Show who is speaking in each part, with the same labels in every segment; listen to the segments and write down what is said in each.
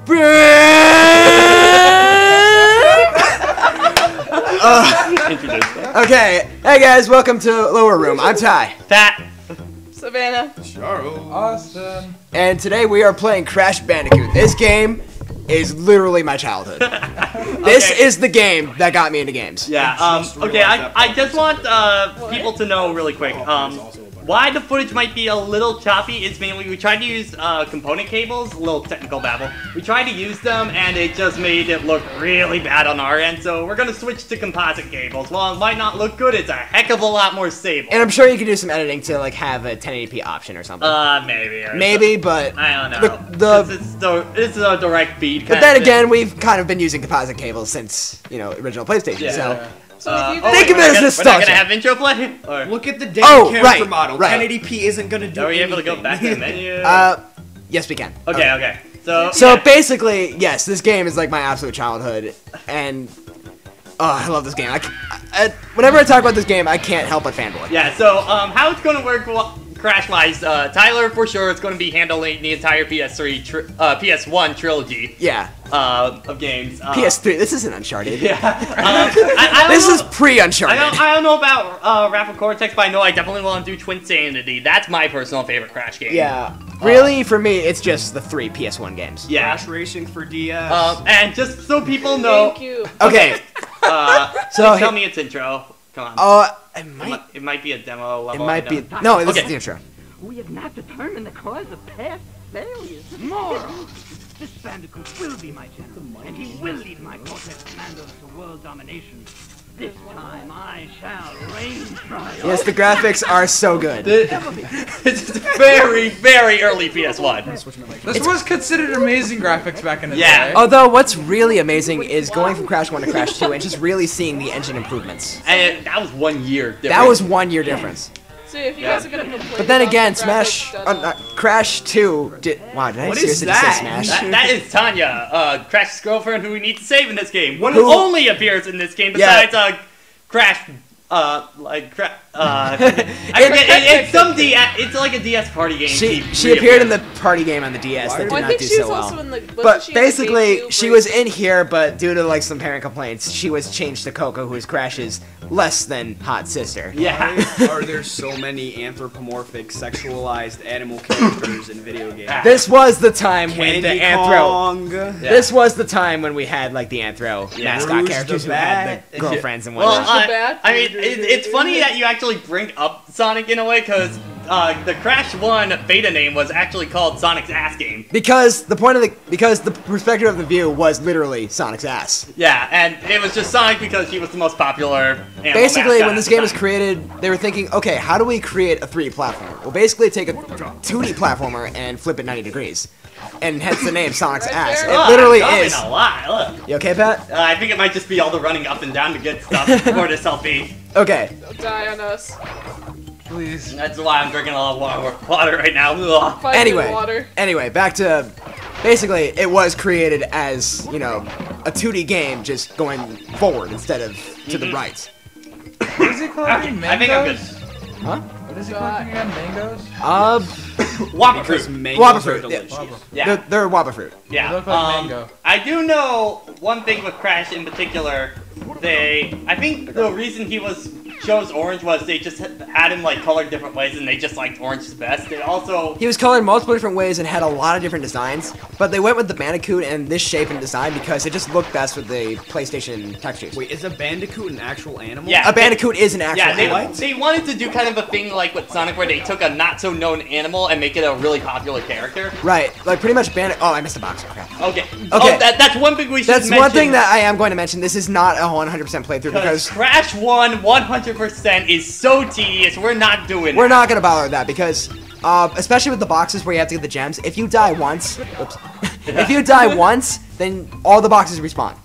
Speaker 1: Okay, hey guys, welcome to Lower Room. I'm Ty.
Speaker 2: Pat.
Speaker 3: Savannah.
Speaker 4: Charles.
Speaker 5: Austin.
Speaker 1: And today we are playing Crash Bandicoot. This game is literally my childhood. This is the game that got me into games.
Speaker 2: Yeah, okay, I just want people to know really quick. Why the footage might be a little choppy is mainly we tried to use component cables, a little technical babble. We tried to use them and it just made it look really bad on our end, so we're gonna switch to composite cables. While it might not look good, it's a heck of a lot more stable.
Speaker 1: And I'm sure you can do some editing to like have a 1080p option or something. Maybe, but
Speaker 2: I don't know. This is a direct feed.
Speaker 1: But then again, we've kind of been using composite cables since, you know, original PlayStation.
Speaker 2: Yeah.
Speaker 1: So think of it as nostalgia.
Speaker 2: We're not gonna have intro play? Or?
Speaker 4: Look at the damn camera model.
Speaker 1: Right.
Speaker 4: 1080p isn't gonna do
Speaker 2: Are we
Speaker 4: anything.
Speaker 2: able to go back to the menu?
Speaker 1: Yes, we can.
Speaker 2: Okay.
Speaker 1: So basically, yes, this game is like my absolute childhood, and I love this game. Whenever I talk about this game, I can't help but fanboy.
Speaker 2: Yeah. So how it's gonna work? Crash-wise, Tyler for sure is going to be handling the entire PS1 trilogy.
Speaker 1: Yeah.
Speaker 2: Of games.
Speaker 1: PS3. This isn't Uncharted.
Speaker 2: Yeah.
Speaker 1: This is pre-Uncharted.
Speaker 2: I don't know about Rapid Cortex, but I know I definitely want to do Twin Sanity. That's my personal favorite Crash game.
Speaker 1: Yeah. Really, for me, it's just the 3 PS1 games.
Speaker 2: Yeah.
Speaker 4: Crash Racing for DS.
Speaker 2: And just so people know.
Speaker 3: Thank you.
Speaker 1: Okay.
Speaker 2: So tell me its intro. Come on. It might be a demo level.
Speaker 1: It might be. No, this is the intro.
Speaker 6: We have not determined the cause of past failures. More! This Bandicoot will be my general, and he will lead my Cortex commandos to world domination. This time I shall reign triumph.
Speaker 1: Yes, the graphics are so good.
Speaker 2: It's very, very early PS1.
Speaker 5: This was considered amazing graphics back in the day.
Speaker 1: Although, what's really amazing is going from Crash 1 to Crash 2 and just really seeing the engine improvements.
Speaker 2: And that was 1 year difference.
Speaker 1: That was 1 year difference.
Speaker 3: So if you guys are gonna complain,
Speaker 1: but then again, Crash 2 did. Wow, did I seriously just say Smash?
Speaker 2: That is Tanya, Crash's girlfriend, who we need to save in this game. Who only appears in this game besides Crash. It's like a DS party game.
Speaker 1: She appeared in the party game on the DS that did not do so well. But basically, she was in here, but due to like some parent complaints, she was changed to Coco, who is Crash's less than hot sister.
Speaker 2: Yeah.
Speaker 4: Why are there so many anthropomorphic, sexualized animal characters in video games?
Speaker 1: This was the time when the
Speaker 4: Kong.
Speaker 1: This was the time when we had like the anthro mascot characters who had the girlfriends and whatnot.
Speaker 2: Well, I mean, it's funny that you actually bring up Sonic in a way, because the Crash 1 beta name was actually called Sonic's Ass Game.
Speaker 1: Because the perspective of the view was literally Sonic's ass.
Speaker 2: Yeah, and it was just Sonic because he was the most popular animal
Speaker 1: basically,
Speaker 2: mascot
Speaker 1: when this game was created, they were thinking, okay, how do we create a 3D platformer? Well, basically take a 2D platformer and flip it 90 degrees. And hence the name Sonic's Ass. It literally is.
Speaker 2: A lot. Look.
Speaker 1: You okay, Pat?
Speaker 2: I think it might just be all the running up and down to get stuff for this LP.
Speaker 1: Okay.
Speaker 3: Don't die on us.
Speaker 5: Please.
Speaker 2: That's why I'm drinking a lot of water right now.
Speaker 1: Anyway, back to basically it was created as, you know, a 2D game just going forward instead of to the right.
Speaker 5: What is he collecting? Mangoes?
Speaker 2: I think I'm good.
Speaker 1: Huh?
Speaker 5: What is he collecting again? Mangoes?
Speaker 2: Wapa fruit.
Speaker 1: Wapa fruit.
Speaker 2: Yeah.
Speaker 1: They're Wapa fruit.
Speaker 2: Yeah.
Speaker 5: They look like mango.
Speaker 2: I do know one thing with Crash in particular. I think the reason he chose orange was they just had him like colored different ways, and they just liked orange the best. It also
Speaker 1: he was colored multiple different ways and had a lot of different designs, but they went with the Bandicoot and this shape and design because it just looked best with the PlayStation textures.
Speaker 4: Wait, is a Bandicoot an actual animal?
Speaker 1: Yeah, a Bandicoot is an actual animal.
Speaker 2: They wanted to do kind of a thing like with Sonic where they took a not so known animal and make it a really popular character.
Speaker 1: Right, like pretty much Oh, I missed a box. Crap.
Speaker 2: Okay. Oh, that's one thing we should mention.
Speaker 1: That's one thing that I am going to mention. This is not a 100% playthrough because
Speaker 2: Crash 1 100% is so tedious. We're not doing
Speaker 1: We're not going to bother with that because, especially with the boxes where you have to get the gems, if you die once, if you die once, then all the boxes respawn.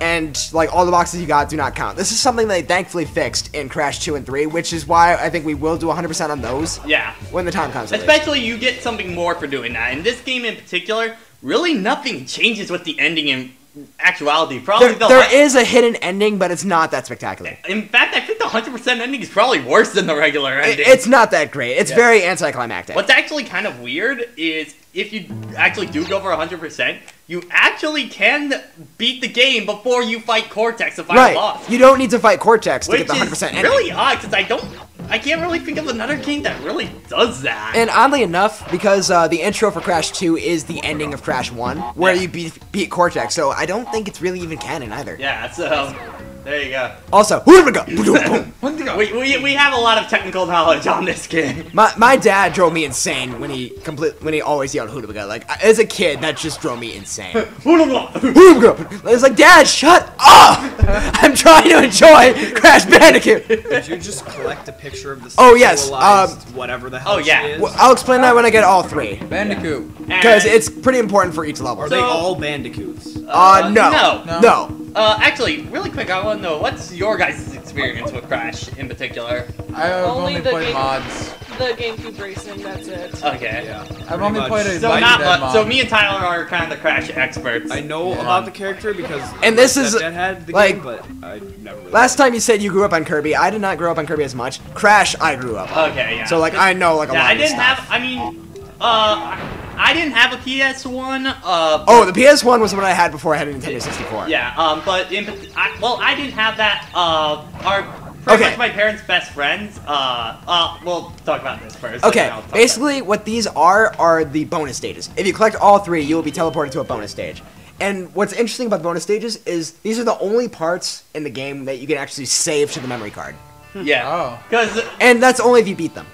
Speaker 1: And, like, all the boxes you got do not count. This is something they thankfully fixed in Crash 2 and 3, which is why I think we will do 100% on those. Yeah. When the time comes.
Speaker 2: Especially you get something more for doing that. In this game in particular, really nothing changes with the ending in actuality. Probably
Speaker 1: there is a hidden ending, but it's not that spectacular.
Speaker 2: In fact, I think the 100% ending is probably worse than the regular ending.
Speaker 1: It's not that great. It's very anticlimactic.
Speaker 2: What's actually kind of weird is if you actually do go for 100%, you actually can beat the game before you fight Cortex to find the boss.
Speaker 1: You don't need to fight Cortex to
Speaker 2: Which
Speaker 1: get the 100%
Speaker 2: is
Speaker 1: ending.
Speaker 2: really odd, because I can't really think of another game that really does that.
Speaker 1: And oddly enough, because the intro for Crash 2 is the ending of Crash 1, where you beat Cortex, so I don't think it's really even canon either.
Speaker 2: Yeah, so there you go.
Speaker 1: Also,
Speaker 2: We have a lot of technical knowledge on this game.
Speaker 1: my dad drove me insane when he always yelled Hootabaga. Like, as a kid, that just drove me insane. Hootabaga! I was like, Dad, shut up! I'm trying to enjoy Crash Bandicoot.
Speaker 4: Did you just collect a picture of the
Speaker 1: Oh, yes,
Speaker 4: whatever the hell
Speaker 2: oh, yeah.
Speaker 4: she is?
Speaker 1: Well, I'll explain that when I get all 3.
Speaker 5: Bandicoot.
Speaker 1: Because it's pretty important for each level.
Speaker 4: Are they all Bandicoots?
Speaker 1: No.
Speaker 2: Actually, really quick, I want to know, what's your guys' experience with Crash in particular?
Speaker 5: I've
Speaker 3: Only
Speaker 5: only
Speaker 3: the
Speaker 5: played
Speaker 3: game-
Speaker 5: mods.
Speaker 3: The GameCube racing, that's it.
Speaker 2: Okay.
Speaker 4: Yeah.
Speaker 5: I've only played a
Speaker 2: So
Speaker 5: Mighty
Speaker 2: not
Speaker 5: Dead
Speaker 2: much.
Speaker 5: mod.
Speaker 2: So me and Tyler are kind of the Crash experts.
Speaker 4: I know about the character because
Speaker 1: And this
Speaker 4: my
Speaker 1: is,
Speaker 4: stepdad had the
Speaker 1: like,
Speaker 4: game, but I never really
Speaker 1: Last time you said you grew up on Kirby, I did not grow up on Kirby as much. Crash, I grew up on.
Speaker 2: Okay, yeah.
Speaker 1: So, like, I know, like, a
Speaker 2: Yeah,
Speaker 1: lot
Speaker 2: I
Speaker 1: of this
Speaker 2: didn't
Speaker 1: stuff.
Speaker 2: have. I mean, I didn't have a PS1.
Speaker 1: Oh, the PS1 was what I had before I had a Nintendo 64.
Speaker 2: Yeah. But I didn't have that. Our pretty much my parents' best friends. We'll talk about this first.
Speaker 1: Okay,
Speaker 2: and then I'll talk
Speaker 1: basically what these are the bonus stages. If you collect all 3, you will be teleported to a bonus stage. And what's interesting about the bonus stages is these are the only parts in the game that you can actually save to the memory card.
Speaker 2: Yeah.
Speaker 5: Oh.
Speaker 2: Because
Speaker 1: And that's only if you beat them.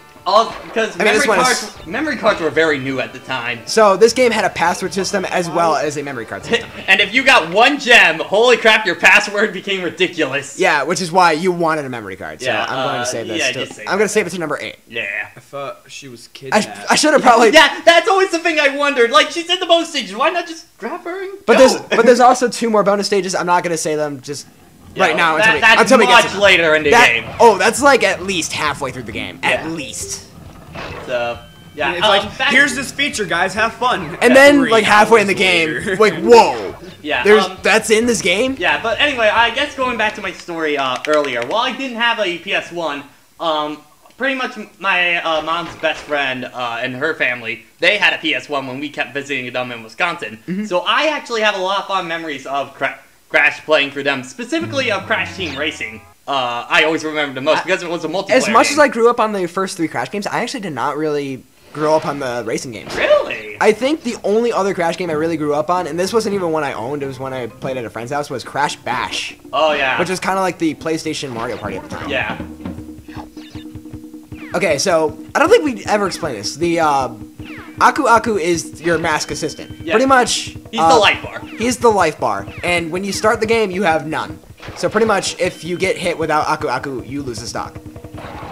Speaker 2: because
Speaker 1: I mean, this one is-
Speaker 2: memory cards were very new at the time.
Speaker 1: So this game had a password system as well as a memory card system.
Speaker 2: And if you got 1 gem, holy crap, your password became ridiculous.
Speaker 1: Yeah, which is why you wanted a memory card. So
Speaker 2: Yeah,
Speaker 1: I'm going to save this.
Speaker 2: yeah,
Speaker 1: to,
Speaker 2: just save
Speaker 1: I'm going to save it to number 8.
Speaker 2: Yeah.
Speaker 4: I thought she was kidnapped.
Speaker 1: I should have probably.
Speaker 2: Yeah, that's always the thing I wondered. Like, she's in the bonus stages. Why not just grab her and
Speaker 1: But
Speaker 2: go?
Speaker 1: there's also 2 more bonus stages. I'm not going to say them just right now until
Speaker 2: that's
Speaker 1: we get
Speaker 2: much
Speaker 1: to
Speaker 2: later in the game.
Speaker 1: Oh, that's like at least halfway through the game.
Speaker 2: Yeah.
Speaker 1: At least.
Speaker 2: So, yeah.
Speaker 4: It's like, here's this feature, guys, have fun.
Speaker 1: And then
Speaker 4: 3
Speaker 1: like halfway in the
Speaker 4: hours
Speaker 1: game,
Speaker 4: later.
Speaker 1: like whoa.
Speaker 2: Yeah.
Speaker 1: That's in this game?
Speaker 2: Yeah, but anyway, I guess going back to my story earlier, while I didn't have a PS1, pretty much my mom's best friend and her family, they had a PS1 when we kept visiting them in Wisconsin.
Speaker 1: Mm-hmm.
Speaker 2: So I actually have a lot of fond memories of Crash playing through them, specifically of Crash Team Racing. I always remember the most because it was a multiplayer
Speaker 1: As much
Speaker 2: game.
Speaker 1: as I grew up on the first 3 Crash games, I actually did not really grow up on the racing games.
Speaker 2: Really?
Speaker 1: I think the only other Crash game I really grew up on, and this wasn't even one I owned, it was one I played at a friend's house, was Crash Bash.
Speaker 2: Oh, yeah.
Speaker 1: Which was kind of like the PlayStation Mario Party at the time.
Speaker 2: Yeah.
Speaker 1: Okay, so, I don't think we ever explained this. The, Aku Aku is your mask assistant.
Speaker 2: Yeah.
Speaker 1: Pretty much...
Speaker 2: He's the life bar.
Speaker 1: He's the life bar, and when you start the game, you have none. So pretty much, if you get hit without Aku Aku, you lose the stock.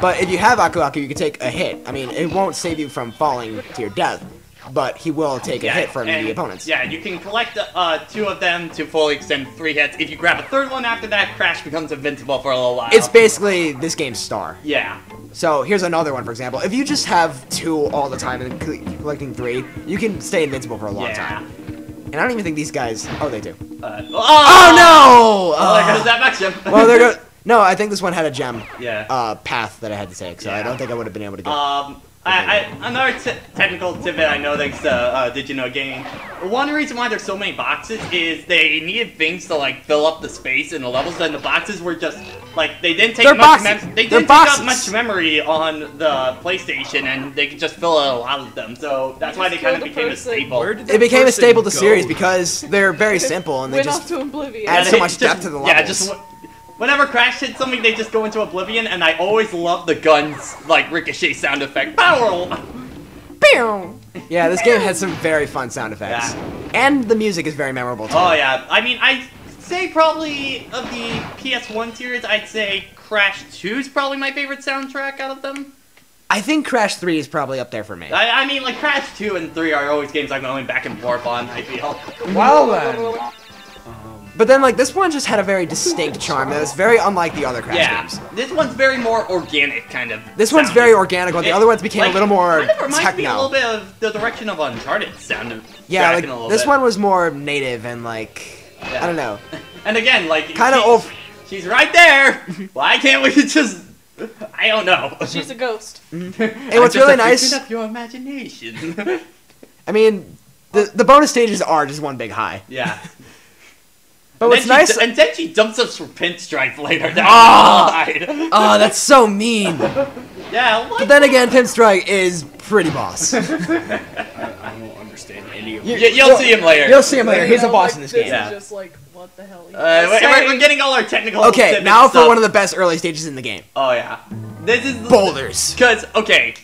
Speaker 1: But if you have Aku Aku, you can take a hit. I mean, it won't save you from falling to your death, but he will take a hit from the opponents.
Speaker 2: Yeah, you can collect 2 of them to fully extend 3 hits. If you grab a 3rd one after that, Crash becomes invincible for a little while.
Speaker 1: It's basically this game's star.
Speaker 2: Yeah.
Speaker 1: So here's another one, for example. If you just have 2 all the time and collecting 3, you can stay invincible for a long time. And I don't even think these guys... Oh, they do.
Speaker 2: Oh
Speaker 1: no!
Speaker 2: Oh, there goes that back gem.
Speaker 1: Well, there goes... No, I think this one had a gem
Speaker 2: Yeah.
Speaker 1: path that I had to take, so I don't think I would have been able to get.
Speaker 2: Another technical tidbit I know thanks to Did You Know Gaming. One reason why there's so many boxes is they needed things to like fill up the space in the levels, and the boxes were just like they didn't take up much memory on the PlayStation, and they could just fill out a lot of them. So that's why they kind of became a staple.
Speaker 1: It became a staple to series because they're very simple and they
Speaker 3: Went
Speaker 1: just
Speaker 3: off to oblivion.
Speaker 1: add so much depth to the levels.
Speaker 2: Yeah, just whenever Crash hits something, they just go into oblivion, and I always love the guns like ricochet sound effect. Pow!
Speaker 1: Yeah, this game had some very fun sound effects.
Speaker 2: Yeah.
Speaker 1: And the music is very memorable too.
Speaker 2: Oh yeah, I mean, I'd say probably of the PS1 series, I'd say Crash 2 is probably my favorite soundtrack out of them.
Speaker 1: I think Crash 3 is probably up there for me.
Speaker 2: I mean, like, Crash 2 and 3 are always games I'm going back and forth on, I feel.
Speaker 5: Well then.
Speaker 1: But then, like, this one just had a very distinct charm that was very unlike the other Crash
Speaker 2: Yeah,
Speaker 1: games.
Speaker 2: this one's very more organic, kind of.
Speaker 1: This one's very organic, while the other ones became
Speaker 2: like,
Speaker 1: a little more
Speaker 2: kind of reminds me a little
Speaker 1: techno.
Speaker 2: bit of the direction of Uncharted sound.
Speaker 1: Yeah,
Speaker 2: back in a
Speaker 1: like,
Speaker 2: little
Speaker 1: this
Speaker 2: bit.
Speaker 1: one was more native and, like,
Speaker 2: Yeah.
Speaker 1: I don't know.
Speaker 2: And again, like,
Speaker 1: Kind of
Speaker 2: she's right there. Why can't we just? I don't know.
Speaker 3: She's a ghost.
Speaker 1: And what's really nice...
Speaker 2: Up your imagination.
Speaker 1: I mean, the bonus stages are just one big high.
Speaker 2: Yeah.
Speaker 1: But what's nice...
Speaker 2: And then she dumps us for Pinstripe later down the line.
Speaker 1: Oh, that's so mean.
Speaker 2: Yeah, what?
Speaker 1: But then again, Pinstripe is pretty boss.
Speaker 4: I don't understand any of it.
Speaker 2: You'll see him later.
Speaker 1: You'll see him later. He's a boss in this game.
Speaker 2: Yeah.
Speaker 3: Is just like, what the hell?
Speaker 2: We're getting all our technical
Speaker 1: Okay, now for
Speaker 2: stuff.
Speaker 1: one of the best early stages in the game.
Speaker 2: Oh, yeah. This is...
Speaker 1: Boulders.
Speaker 2: Because, okay...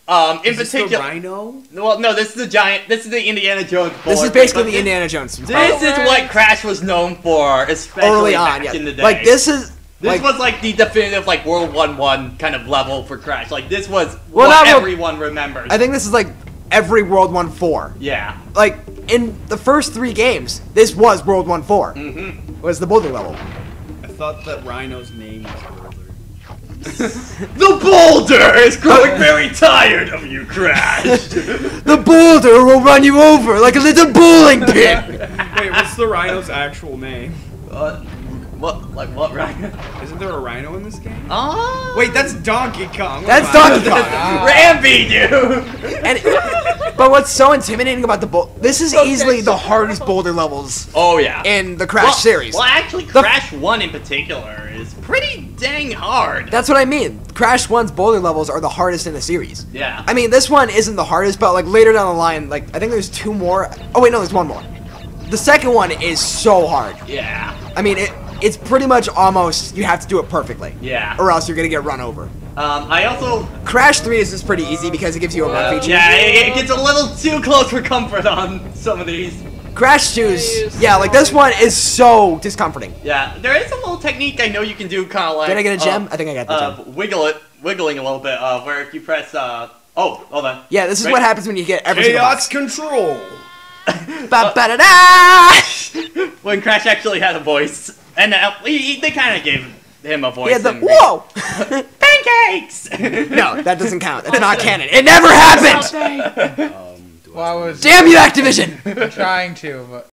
Speaker 2: in
Speaker 4: Is this
Speaker 2: particular,
Speaker 4: the Rhino?
Speaker 2: well, no, this is the giant. This is the Indiana Jones.
Speaker 1: This is basically the Indiana Jones.
Speaker 2: This is what Crash was known for, especially
Speaker 1: Early on,
Speaker 2: back
Speaker 1: yeah.
Speaker 2: in the day.
Speaker 1: Like this is.
Speaker 2: This was like the definitive like World 1-1 kind of level for Crash. Like this was
Speaker 1: Well,
Speaker 2: what
Speaker 1: not World-
Speaker 2: everyone remembers.
Speaker 1: I think this is like every World 1-4.
Speaker 2: Yeah.
Speaker 1: Like in the first 3 games, this was World 1-4.
Speaker 2: Mm-hmm.
Speaker 1: Was the boulder level.
Speaker 4: I thought that Rhino's name was Boulder.
Speaker 2: The boulder is growing very tired of you, Crash.
Speaker 1: The boulder will run you over like a little bowling pin.
Speaker 4: Wait, what's the Rhino's actual name?
Speaker 2: What? Like what, Ryan?
Speaker 4: Isn't there a Rhino in this game?
Speaker 2: Oh.
Speaker 4: Wait, that's Donkey Kong.
Speaker 1: That's Donkey Kong.
Speaker 2: Rambi, dude.
Speaker 1: But what's so intimidating about the boulder? This is easily the hardest boulder levels
Speaker 2: Oh yeah.
Speaker 1: in the Crash series.
Speaker 2: Well, actually, Crash 1 in particular is pretty dang hard.
Speaker 1: That's what I mean. Crash 1's boulder levels are the hardest in the series.
Speaker 2: Yeah.
Speaker 1: I mean, this one isn't the hardest, but like later down the line, like I think there's 2 more. Oh wait, no, there's 1 more. The second one is so hard.
Speaker 2: Yeah.
Speaker 1: I mean, it's pretty much almost you have to do it perfectly.
Speaker 2: Yeah.
Speaker 1: Or else you're gonna get run over.
Speaker 2: I also...
Speaker 1: Crash 3 is just pretty easy because it gives you a run feature.
Speaker 2: Yeah, it gets a little too close for comfort on some of these.
Speaker 1: Crash 2's, yeah, like this one is so discomforting.
Speaker 2: Yeah, there is a little technique I know you can do, kind of like...
Speaker 1: Did I get a gem? I think I got the gem.
Speaker 2: Wiggling a little bit, where if you press, oh, hold on.
Speaker 1: Yeah, this is
Speaker 2: Right.
Speaker 1: what happens when you get every single
Speaker 4: Chaos
Speaker 1: box.
Speaker 4: Control.
Speaker 1: Ba-ba-da-da!
Speaker 2: When Crash actually had a voice. And they kind of gave him a voice.
Speaker 1: Yeah, the
Speaker 2: in-
Speaker 1: whoa!
Speaker 2: Pancakes!
Speaker 1: No, that doesn't count. That's not canon. It never happened.
Speaker 5: Well, I was
Speaker 1: Damn you, Activision!
Speaker 5: trying to, but